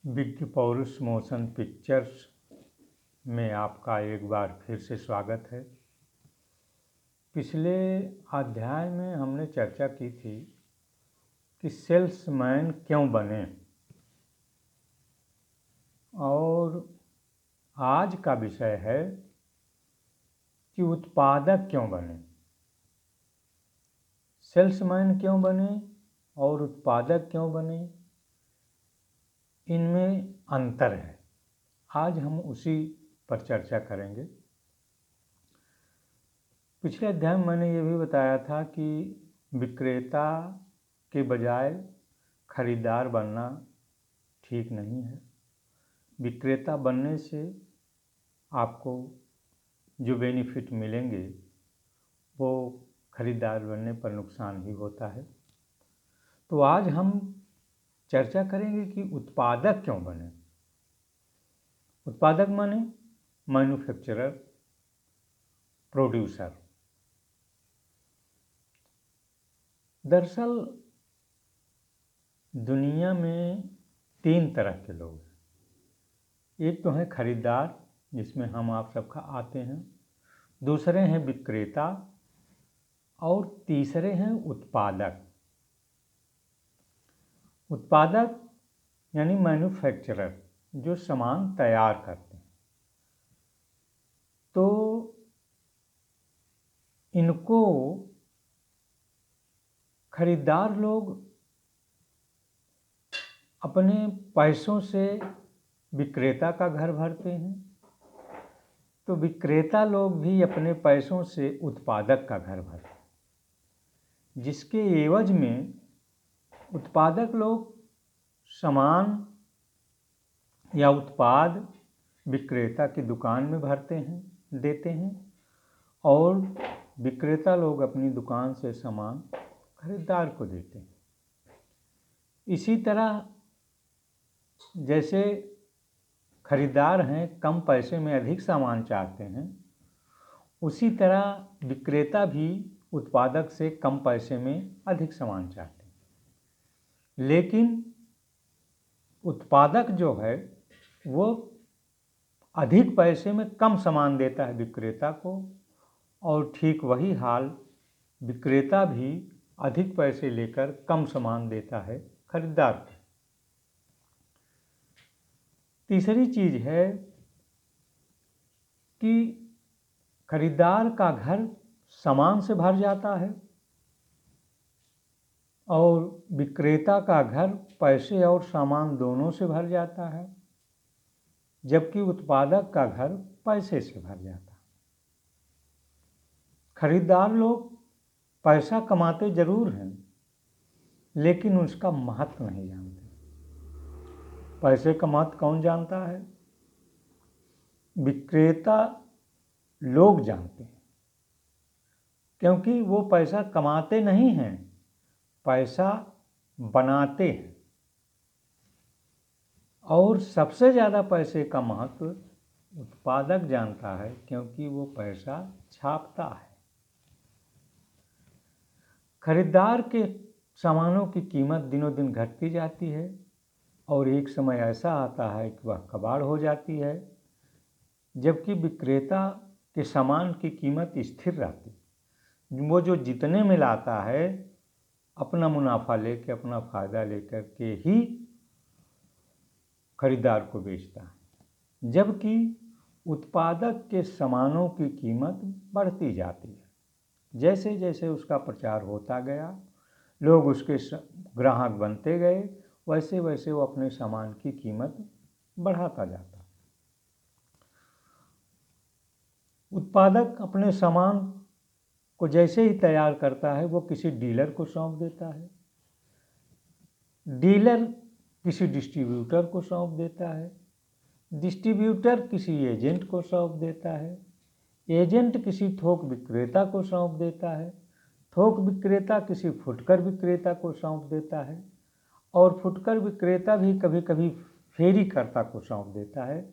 Big पौरुष motion pictures में आपका एक बार फिर से स्वागत है। पिछले अध्याय में हमने चर्चा की थी कि सेल्समैन क्यों बने, और आज का विषय है कि उत्पादक क्यों बने। सेल्समैन क्यों बने और उत्पादक क्यों बने, इनमें अंतर है। आज हम उसी पर चर्चा करेंगे। पिछले अध्याय में मैंने ये भी बताया था कि विक्रेता के बजाय खरीदार बनना ठीक नहीं है। विक्रेता बनने से आपको जो बेनिफिट मिलेंगे वो खरीदार बनने पर नुकसान ही होता है। तो आज हम चर्चा करेंगे कि उत्पादक क्यों बने। उत्पादक माने मैन्युफैक्चरर, प्रोड्यूसर। दरअसल दुनिया में तीन तरह के लोग हैं। एक तो है खरीदार, जिसमें हम आप सबका आते हैं। दूसरे हैं विक्रेता और तीसरे हैं उत्पादक। उत्पादक यानी मैन्युफैक्चरर, जो सामान तैयार करते हैं। तो इनको खरीदार लोग अपने पैसों से विक्रेता का घर भरते हैं, तो विक्रेता लोग भी अपने पैसों से उत्पादक का घर भरते हैं, जिसके एवज में उत्पादक लोग सामान या उत्पाद विक्रेता की दुकान में भरते हैं, देते हैं, और विक्रेता लोग अपनी दुकान से सामान खरीदार को देते हैं। इसी तरह जैसे खरीदार हैं, कम पैसे में अधिक सामान चाहते हैं, उसी तरह विक्रेता भी उत्पादक से कम पैसे में अधिक सामान चाहते हैं। लेकिन उत्पादक जो है वो अधिक पैसे में कम सामान देता है विक्रेता को, और ठीक वही हाल विक्रेता भी अधिक पैसे लेकर कम सामान देता है खरीदार को। तीसरी चीज है कि खरीदार का घर सामान से भर जाता है और विक्रेता का घर पैसे और सामान दोनों से भर जाता है, जबकि उत्पादक का घर पैसे से भर जाता है। खरीदार लोग पैसा कमाते जरूर हैं, लेकिन उसका महत्व नहीं जानते। पैसे का महत्व कौन जानता है? विक्रेता लोग जानते हैं, क्योंकि वो पैसा कमाते नहीं हैं, पैसा बनाते हैं। और सबसे ज़्यादा पैसे का महत्व उत्पादक जानता है, क्योंकि वो पैसा छापता है। खरीदार के सामानों की कीमत दिनों दिन घटती जाती है, और एक समय ऐसा आता है कि वह कबाड़ हो जाती है, जबकि विक्रेता के सामान की कीमत स्थिर रहती है। वो जो जितने में लाता है, अपना मुनाफा लेकर, अपना फायदा लेकर के ही खरीदार को बेचता है, जबकि उत्पादक के सामानों की कीमत बढ़ती जाती है। जैसे जैसे उसका प्रचार होता गया, लोग उसके ग्राहक बनते गए, वैसे वैसे वो अपने सामान की कीमत बढ़ाता जाता। उत्पादक अपने सामान को जैसे ही तैयार करता है, वो किसी डीलर को सौंप देता है। डीलर किसी डिस्ट्रीब्यूटर को सौंप देता है। डिस्ट्रीब्यूटर किसी एजेंट को सौंप देता है। एजेंट किसी थोक विक्रेता को सौंप देता है। थोक विक्रेता किसी फुटकर विक्रेता को सौंप देता है, और फुटकर विक्रेता भी कभी कभी फेरीकर्ता को सौंप देता है।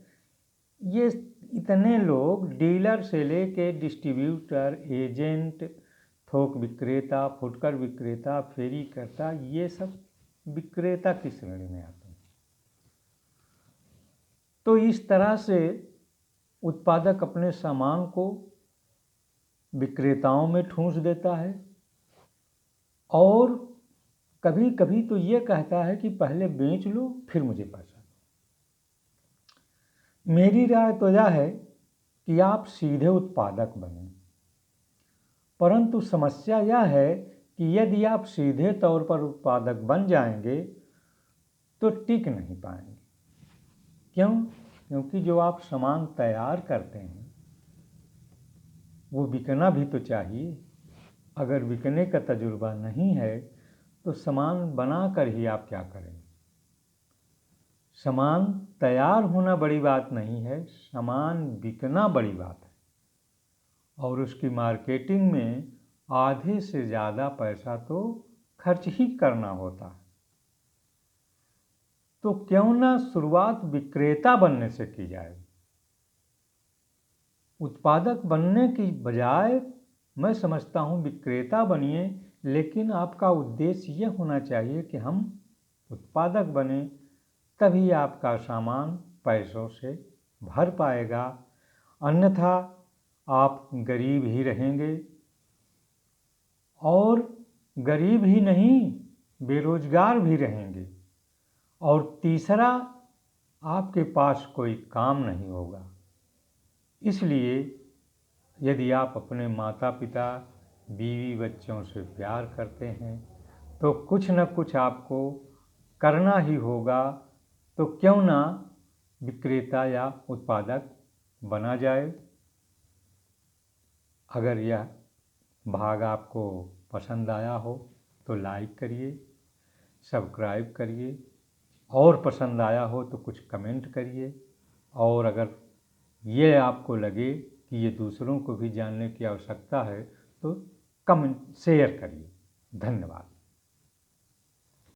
ये इतने लोग, डीलर से लेके डिस्ट्रीब्यूटर, एजेंट, थोक विक्रेता, फुटकर विक्रेता, फेरीकर्ता, ये सब विक्रेता की श्रेणी में आते हैं। तो इस तरह से उत्पादक अपने सामान को विक्रेताओं में ठूंस देता है और कभी कभी तो ये कहता है कि पहले बेच लो फिर मुझे पैसा दो। मेरी राय तो यह है कि आप सीधे उत्पादक बने, परंतु समस्या यह है कि यदि आप सीधे तौर पर उत्पादक बन जाएंगे तो टिक नहीं पाएंगे। क्यों? क्योंकि जो आप सामान तैयार करते हैं वो बिकना भी तो चाहिए। अगर बिकने का तजुर्बा नहीं है तो सामान बनाकर ही आप क्या करेंगे? सामान तैयार होना बड़ी बात नहीं है, सामान बिकना बड़ी बात है और उसकी मार्केटिंग में आधे से ज़्यादा पैसा तो खर्च ही करना होता है। तो क्यों ना शुरुआत विक्रेता बनने से की जाए। उत्पादक बनने की बजाय मैं समझता हूँ विक्रेता बनिए, लेकिन आपका उद्देश्य यह होना चाहिए कि हम उत्पादक बने, तभी आपका सामान पैसों से भर पाएगा, अन्यथा आप गरीब ही रहेंगे और गरीब ही नहीं बेरोजगार भी रहेंगे। और तीसरा, आपके पास कोई काम नहीं होगा। इसलिए यदि आप अपने माता पिता बीवी बच्चों से प्यार करते हैं तो कुछ न कुछ आपको करना ही होगा। तो क्यों ना विक्रेता या उत्पादक बना जाए। अगर यह भाग आपको पसंद आया हो तो लाइक करिए, सब्सक्राइब करिए और पसंद आया हो तो कुछ कमेंट करिए। और अगर ये आपको लगे कि ये दूसरों को भी जानने की आवश्यकता है तो कमेंट शेयर करिए। धन्यवाद।